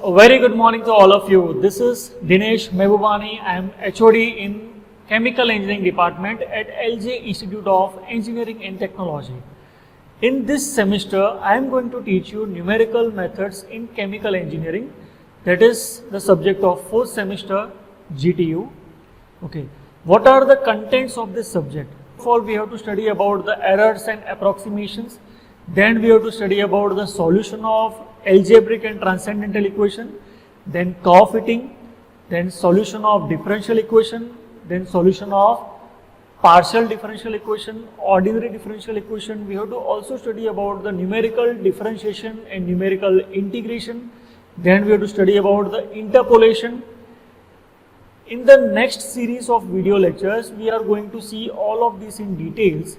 A very good morning to all of you. This is Dinesh Mehbubani. I am HOD in Chemical Engineering Department at LJ Institute of Engineering and Technology. In this semester, I am going to teach you numerical methods in chemical engineering. That is the subject of fourth semester GTU. Okay. What are the contents of this subject? First of all, we have to study about the errors and approximations. Then we have to study about the solution of algebraic and transcendental equation, then curve fitting, then solution of differential equation, then solution of partial differential equation, ordinary differential equation. We have to also study about the numerical differentiation and numerical integration. Then we have to study about the interpolation. In the next series of video lectures, we are going to see all of these in details,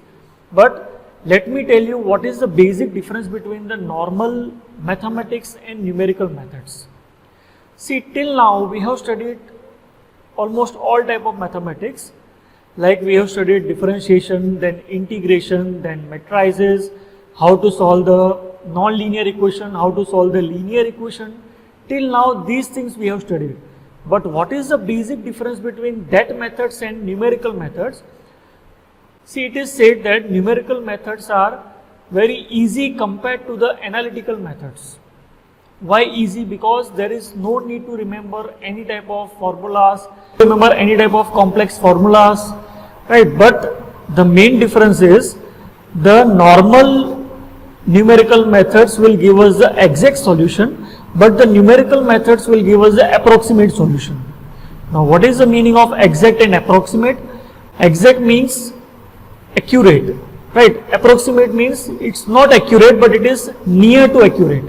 but let me tell you what is the basic difference between the normal mathematics and numerical methods. See, till now we have studied almost all type of mathematics, like we have studied differentiation, then integration, then matrices, how to solve the non-linear equation, how to solve the linear equation. Till now these things we have studied. But what is the basic difference between that methods and numerical methods? See, it is said that numerical methods are very easy compared to the analytical methods. Why easy? Because there is no need to remember any type of formulas, remember any type of complex formulas, right? But the main difference is the normal numerical methods will give us the exact solution, but the numerical methods will give us the approximate solution. Now, what is the meaning of exact and approximate? Exact means accurate, right? Approximate means it's not accurate, but it is near to accurate.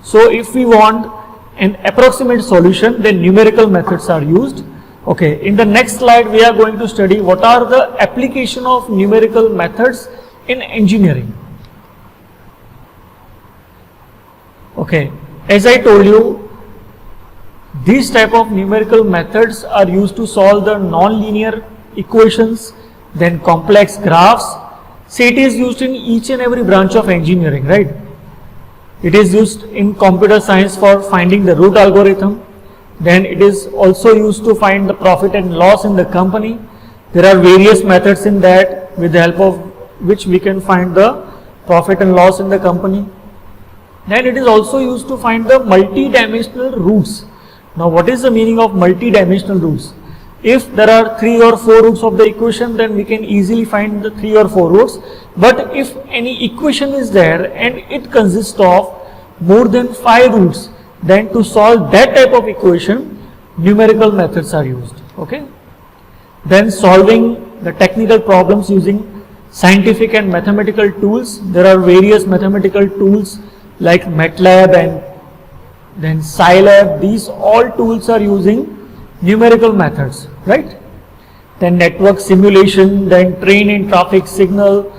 So if we want an approximate solution, then numerical methods are used. Okay, in the next slide we are going to study what are the application of numerical methods in engineering. Okay, as I told you, these type of numerical methods are used to solve the non-linear equations, then complex graphs. See, it is used in each and every branch of engineering, right? It is used in computer science for finding the root algorithm. Then it is also used to find the profit and loss in the company. There are various methods in that with the help of which we can find the profit and loss in the company. Then it is also used to find the multi-dimensional roots. Now, what is the meaning of multi-dimensional roots? If there are 3 or 4 roots of the equation, then we can easily find the 3 or 4 roots. But if any equation is there and it consists of more than 5 roots, then to solve that type of equation, numerical methods are used. Okay. Then solving the technical problems using scientific and mathematical tools. There are various mathematical tools like MATLAB and then Scilab. These all tools are using numerical methods, right? Then network simulation, then train in traffic signal,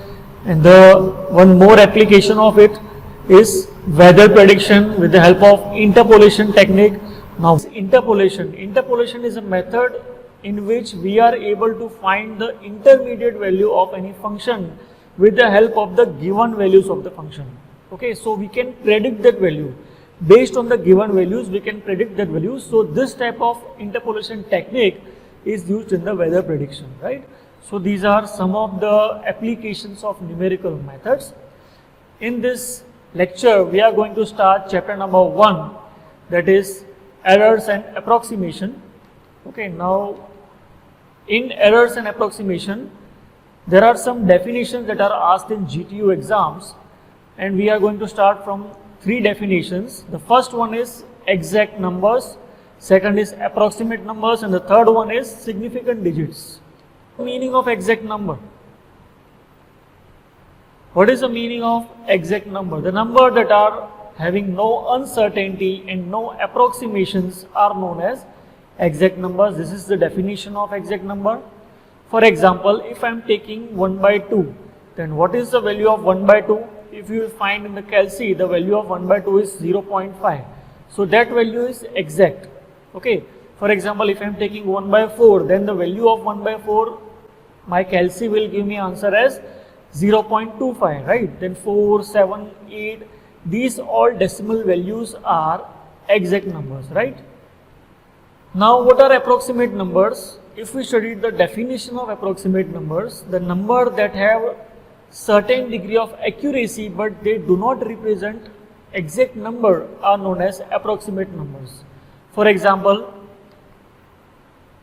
and the one more application of it is weather prediction with the help of interpolation technique. Now, interpolation is a method in which we are able to find the intermediate value of any function with the help of the given values of the function. Okay, so we can predict that value. Based on the given values, we can predict that value. So this type of interpolation technique is used in the weather prediction, right? So these are some of the applications of numerical methods. In this lecture, we are going to start chapter number 1, that is errors and approximation. Okay, now in errors and approximation, there are some definitions that are asked in GTU exams, and we are going to start from 3 definitions. The first one is exact numbers, second is approximate numbers, and the third one is significant digits. Meaning of exact number. What is the meaning of exact number? The number that are having no uncertainty and no approximations are known as exact numbers. This is the definition of exact number. For example, if I am taking 1/2, then what is the value of 1/2? If you will find in the calci, the value of 1/2 is 0.5. So that value is exact. Okay. For example, if I am taking 1/4, then the value of 1/4, my calci will give me answer as 0.25, right? Then 4, 7, 8, these all decimal values are exact numbers, right? Now what are approximate numbers? If we studied the definition of approximate numbers, the number that have certain degree of accuracy but they do not represent exact number are known as approximate numbers. For example,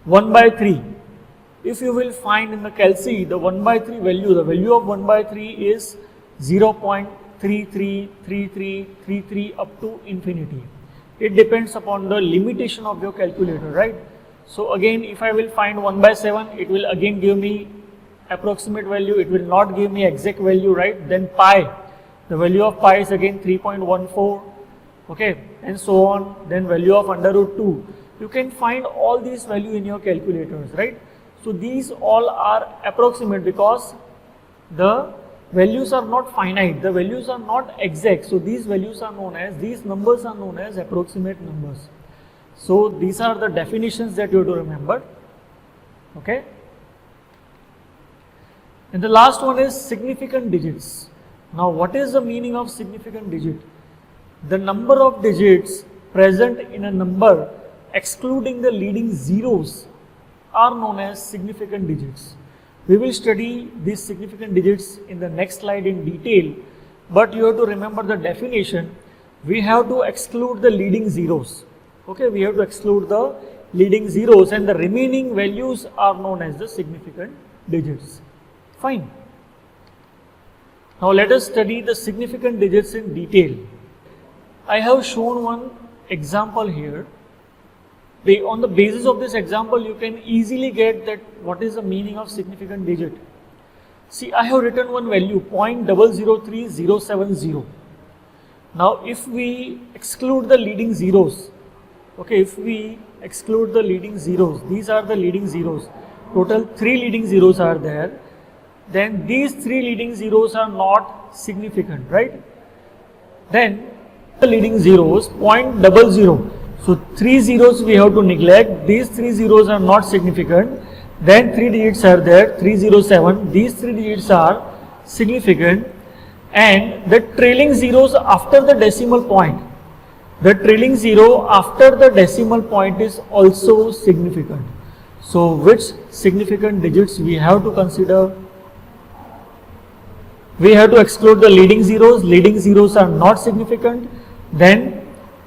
1 by 3. If you will find in the calci the 1 by 3 value, the value of 1 by 3 is 0.333333 up to infinity. It depends upon the limitation of your calculator, right? So again, if I will find 1 by 7, it will again give me approximate value, it will not give me exact value, right? Then pi, the value of pi is again 3.14, okay, and so on. Then value of under root 2. You can find all these value in your calculators, right? So these all are approximate because the values are not finite, the values are not exact. So these values are known as, these numbers are known as approximate numbers. So these are the definitions that you have to remember, okay? And the last one is significant digits. Now what is the meaning of significant digit? The number of digits present in a number excluding the leading zeros are known as significant digits. We will study these significant digits in the next slide in detail, but you have to remember the definition. We have to exclude the leading zeros. Okay, we have to exclude the leading zeros and the remaining values are known as the significant digits. Fine. Now let us study the significant digits in detail. I have shown one example here. On the basis of this example, you can easily get that what is the meaning of significant digit. See, I have written one value 0.003070. Now if we exclude the leading zeros, okay, if we exclude the leading zeros, these are the leading zeros, total 3 leading zeros are there, then these 3 leading zeros are not significant, right? Then the leading zeros 0.00. So 3 zeros we have to neglect, these 3 zeros are not significant, then 3 digits are there, 307, these 3 digits are significant, and the trailing zeros after the decimal point, the trailing zero after the decimal point is also significant. So which significant digits we have to consider? We have to exclude the leading zeros are not significant, then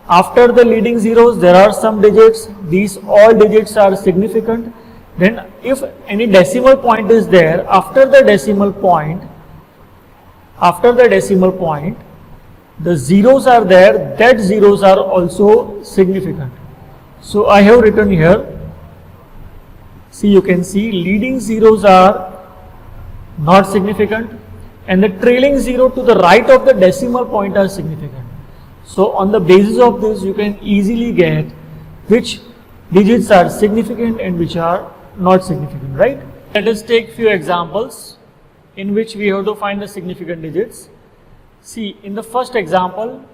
after the leading zeros, there are some digits, these all digits are significant. Then if any decimal point is there, after the decimal point, the zeros are there, that zeros are also significant. So I have written here, see, you can see leading zeros are not significant and the trailing zero to the right of the decimal point are significant. So on the basis of this, you can easily get which digits are significant and which are not significant, right? Let us take few examples in which we have to find the significant digits. See, in the first example,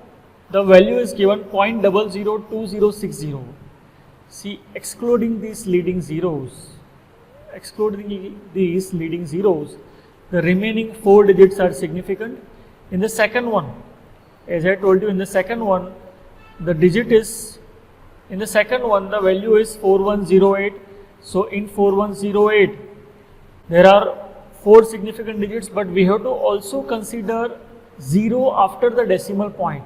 the value is given 0.002060. See, excluding these leading zeros, the remaining 4 digits are significant. In the second one, as I told you, in the second one, the digit is, in the second one, the value is 4108. So in 4108, there are 4 significant digits, but we have to also consider 0 after the decimal point.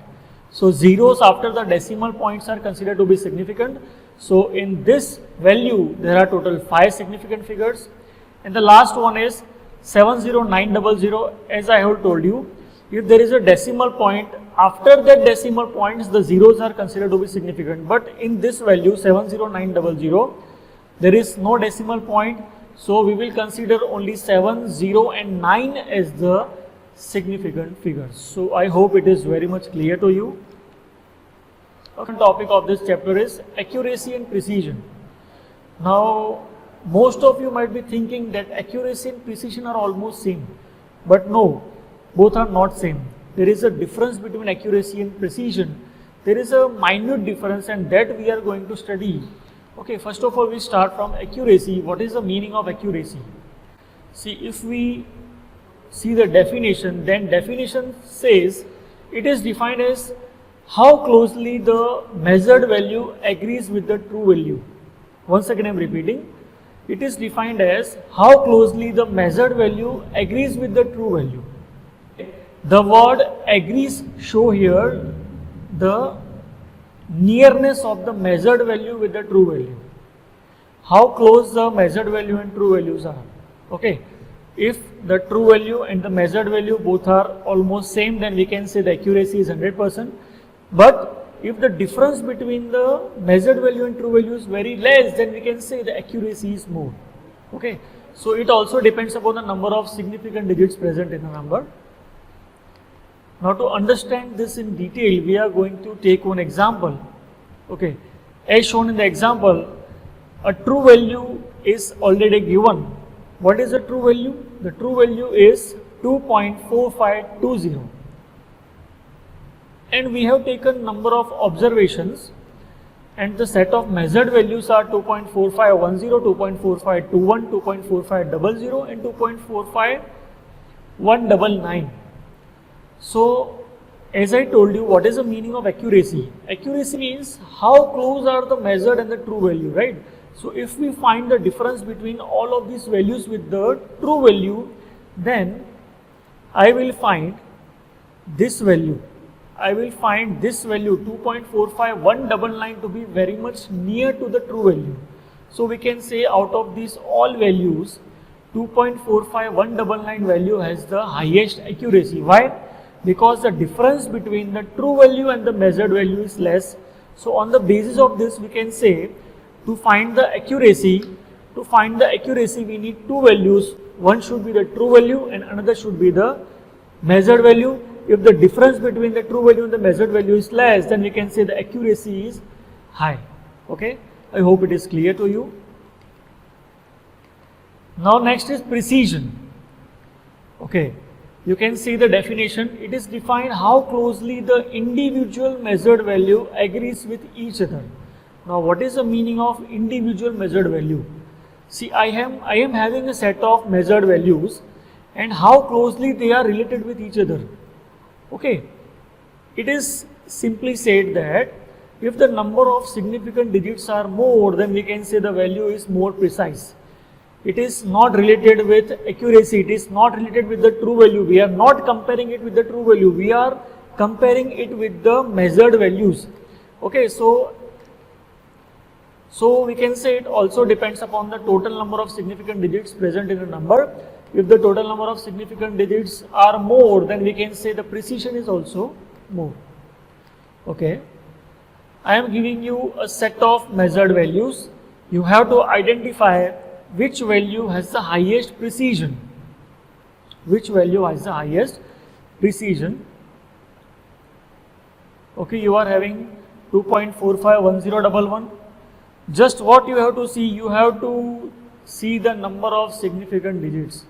So zeros after the decimal points are considered to be significant. So in this value, there are total 5 significant figures. And the last one is 70900. As I have told you, if there is a decimal point, after that decimal points, the zeros are considered to be significant. But in this value 70900, there is no decimal point. So we will consider only 7, 0 and 9 as the significant figures. So I hope it is very much clear to you. The topic of this chapter is accuracy and precision. Now most of you might be thinking that accuracy and precision are almost same, but no, both are not same. There is a difference between accuracy and precision. There is a minute difference, and that we are going to study. Okay, first of all we start from accuracy. What is the meaning of accuracy? See, if we see the definition, then definition says it is defined as how closely the measured value agrees with the true value. Once again I am repeating, it is defined as how closely the measured value agrees with the true value. The word agrees show here the nearness of the measured value with the true value. How close the measured value and true values are. Okay, if the true value and the measured value both are almost same, then we can say the accuracy is 100%. But if the difference between the measured value and true value is very less, then we can say the accuracy is more. Okay, so it also depends upon the number of significant digits present in a number. Now to understand this in detail, we are going to take one example. Okay, as shown in the example, a true value is already given. What is the true value? The true value is 2.4520. And we have taken number of observations, and the set of measured values are 2.4510, 2.4521, 2.4500 and 2.45199. So as I told you, what is the meaning of accuracy? Accuracy means how close are the measured and the true value, right? So if we find the difference between all of these values with the true value, then I will find this value. I will find this value 2.45199 to be very much near to the true value. So we can say out of these all values, 2.45199 value has the highest accuracy. Why? Because the difference between the true value and the measured value is less. So on the basis of this, we can say to find the accuracy, we need two values. One should be the true value and another should be the measured value. If the difference between the true value and the measured value is less, then we can say the accuracy is high. Okay, I hope it is clear to you. Now next is precision. Okay, you can see the definition. It is defined how closely the individual measured value agrees with each other. Now what is the meaning of individual measured value? See, I am having a set of measured values and how closely they are related with each other. Okay, it is simply said that if the number of significant digits are more, then we can say the value is more precise. It is not related with accuracy, it is not related with the true value. We are not comparing it with the true value, we are comparing it with the measured values. Okay, so we can say it also depends upon the total number of significant digits present in a number. If the total number of significant digits are more, then we can say the precision is also more. Okay, I am giving you a set of measured values. You have to identify which value has the highest precision. Which value has the highest precision? Okay, you are having 2.451011. Just what you have to see, you have to see the number of significant digits.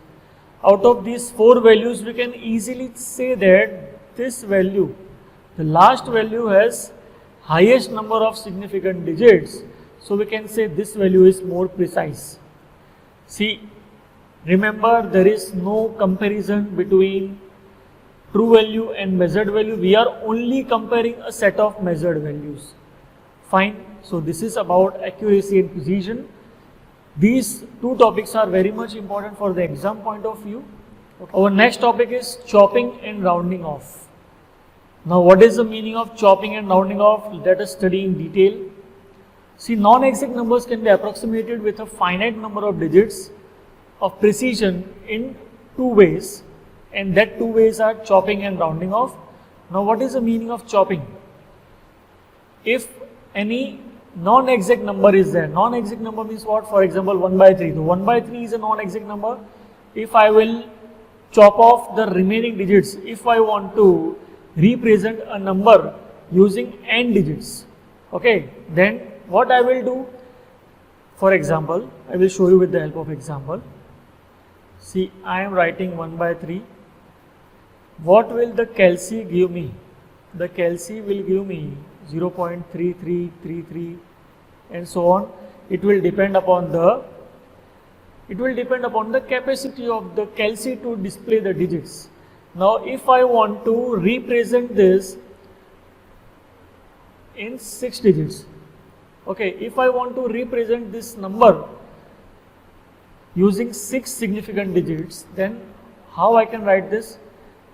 Out of these four values, we can easily say that this value, the last value, has highest number of significant digits. So we can say this value is more precise. See, remember, there is no comparison between true value and measured value. We are only comparing a set of measured values. Fine. So this is about accuracy and precision. These two topics are very much important for the exam point of view. Okay. Our next topic is chopping and rounding off. Now what is the meaning of chopping and rounding off? Let us study in detail. See, non-exact numbers can be approximated with a finite number of digits of precision in two ways, and that two ways are chopping and rounding off. Now what is the meaning of chopping? If any non-exact number is there, non-exact number means what? For example, 1 by 3. The 1 by 3 is a non-exact number. If I will chop off the remaining digits, if I want to represent a number using n digits, okay, then what I will do? For example, I will show you with the help of example. See, I am writing 1 by 3. What will the calci give me? The calci will give me 0.3333 and so on. It will depend upon the capacity of the calci to display the digits. Now if I want to represent this in 6 digits. Okay, if I want to represent this number using 6 significant digits, then how I can write this?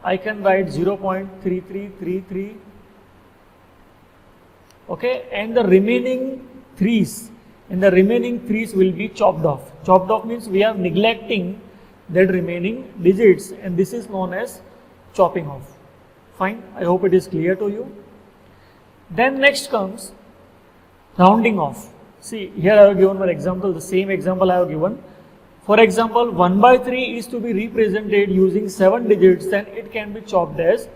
I can write 0.3333, okay, and the remaining threes will be chopped off. Chopped off means we are neglecting that remaining digits, and this is known as chopping off. Fine, I hope it is clear to you. Then next comes rounding off. See, here I have given one example, the same example I have given. For example, 1 by 3 is to be represented using 7 digits, then it can be chopped as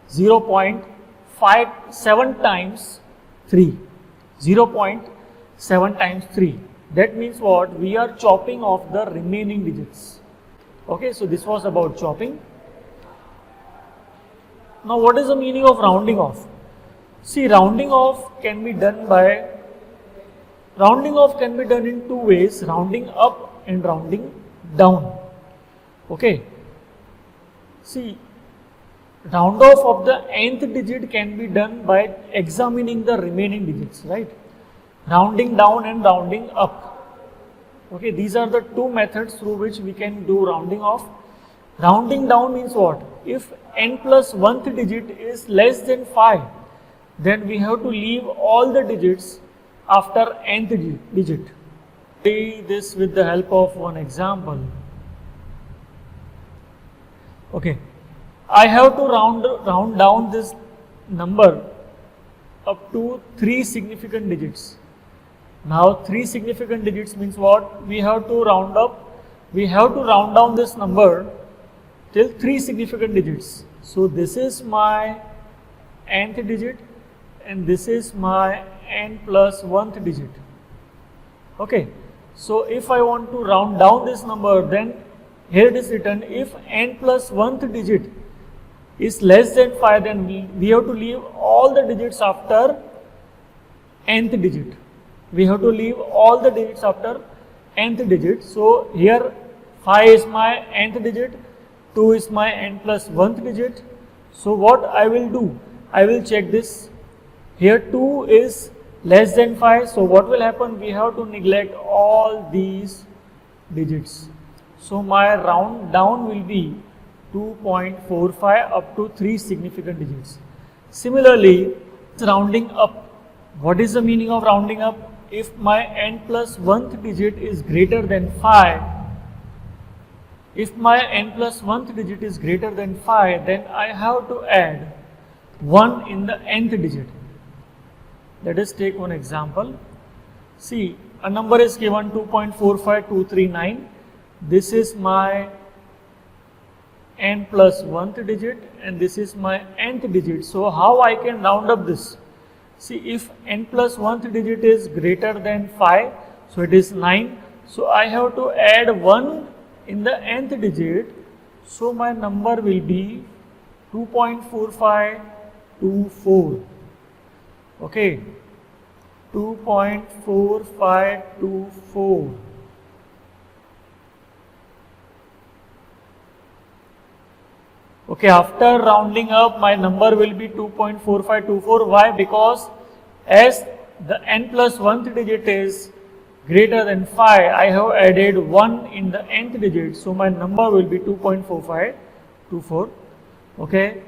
0.57 times 3. 0.7 times 3. That means what? We are chopping off the remaining digits. Okay, so this was about chopping. Now what is the meaning of rounding off? See, rounding off can be done in two ways, rounding up and rounding down. Okay. See, round off of the nth digit can be done by examining the remaining digits, right? Rounding down and rounding up. Okay, these are the two methods through which we can do rounding off. Rounding down means what? If n plus 1th digit is less than 5, then we have to leave all the digits after nth digit. See this with the help of one example. Okay, I have to round down this number up to 3 significant digits. Now 3 significant digits means what? We have to round down this number till 3 significant digits. So this is my nth digit and this is my n plus 1th digit. Okay, so if I want to round down this number, then here it is written, if n plus 1th digit is less than 5, then we have to leave all the digits after nth digit. We have to leave all the digits after nth digit. So here 5 is my nth digit, 2 is my n plus 1th digit. So what I will do? I will check this. Here 2 is less than 5. So what will happen? We have to neglect all these digits. So my round down will be 2.45 up to 3 significant digits. Similarly, rounding up. What is the meaning of rounding up? If my n plus 1th digit is greater than 5, then I have to add 1 in the nth digit. Let us take one example. See, a number is given 2.45239. This is my n plus 1th digit and this is my nth digit. So how I can round up this? See, if n plus 1th digit is greater than 5, so it is 9. So I have to add 1 in the nth digit. So my number will be 2.4524. Okay, 2.4524. Okay, after rounding up, my number will be 2.4524. Why? Because as the n plus 1th digit is greater than 5, I have added 1 in the nth digit. So my number will be 2.4524. Okay,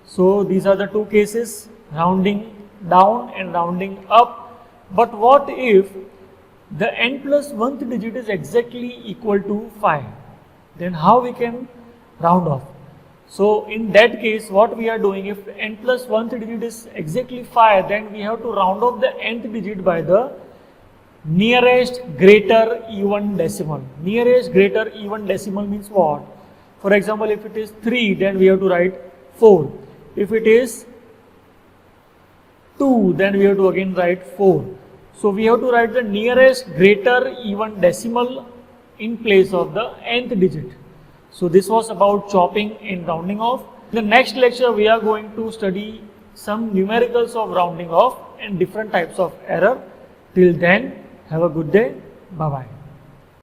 so these are the two cases, rounding down and rounding up. But what if the n plus 1th digit is exactly equal to 5? Then how we can round off? So in that case, what we are doing, if n plus 1th digit is exactly 5, then we have to round off the nth digit by the nearest greater even decimal. Nearest greater even decimal means what? For example, if it is 3, then we have to write 4. If it is 2, then we have to again write 4. So we have to write the nearest greater even decimal in place of the nth digit. So this was about chopping and rounding off. In the next lecture, we are going to study some numericals of rounding off and different types of error. Till then, have a good day. Bye-bye.